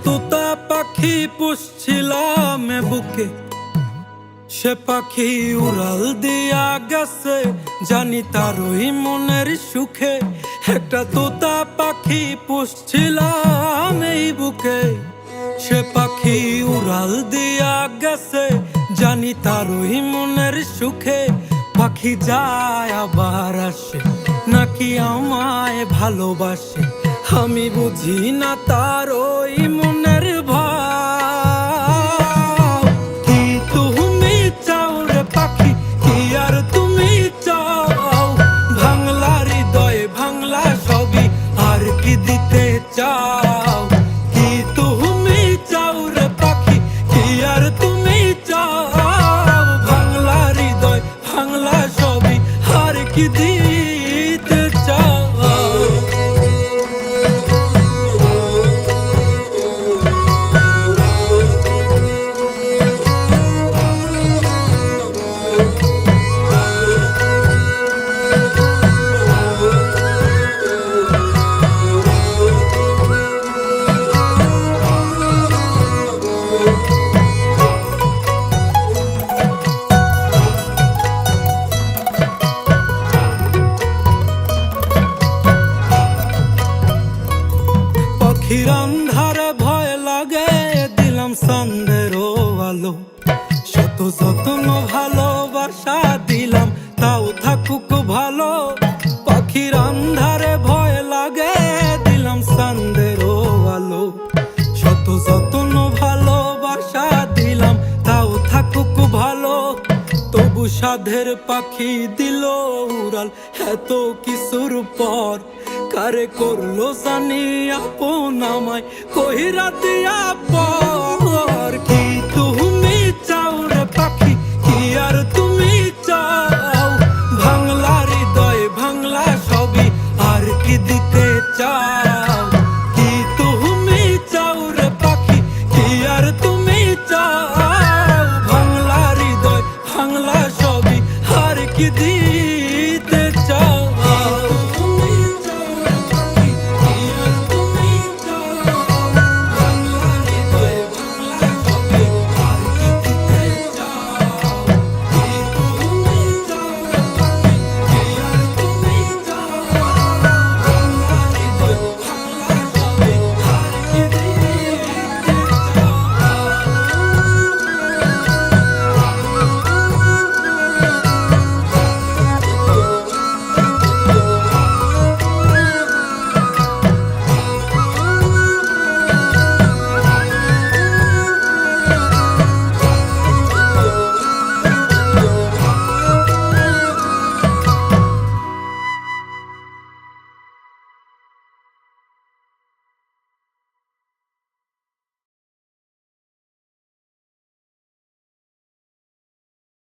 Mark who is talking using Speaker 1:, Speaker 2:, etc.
Speaker 1: তোতা পাখি পুষছিলাম বুকে, সে পাখি উড়াল দিয়া গেছে, জানি তারই মনের সুখে। একটা তোতা পাখি পুষছিলাম এই বুকে, সে পাখি উড়াল দিয়া গেছে, জানি তারই মনের সুখে। পাখি যায় আবার আসে, নাকি আমায় ভালোবাসে, আমি বুঝি না তার ওই মনের ভাব। কি তুমি চাও রে পাখি, কি আর তুমি চাও? ভাঙলা হৃদয় ভাঙলা সবই, আর কি দিতে চাও? কি তুমি চাও রে পাখি, কি আর তুমি চাও? ভাঙলা হৃদয় ভাঙলা সবই, আর কি দিতে চাও? পাখির আন্ধারে ভয় লাগে, দিলাম চাঁদেরও আলো, শত যত্ন ভালোবাসা দিলাম, তাও থাকুক ভালো। পাখির আন্ধারে ভয় লাগে, দিলাম চাঁদেরও আলো, শত যত্ন ভালোবাসা দিলাম, তাও থাকুক ভালো। তবু সাধের পাখি দিল উড়াল এত কিছুর পর, কারে করলো জানি আপন আমায় কইরা দিয়া পর। কি তুমি চাও রে পাখি, কি আর তুমি চাও? ভাঙলা হৃদয় ভাঙলা সবই, আর কি দিতে চাও? কি তুমি চাও রে পাখি, কি আর তুমি চাও? ভাঙলা হৃদয় ভাঙলা সবই, আর কি দিতে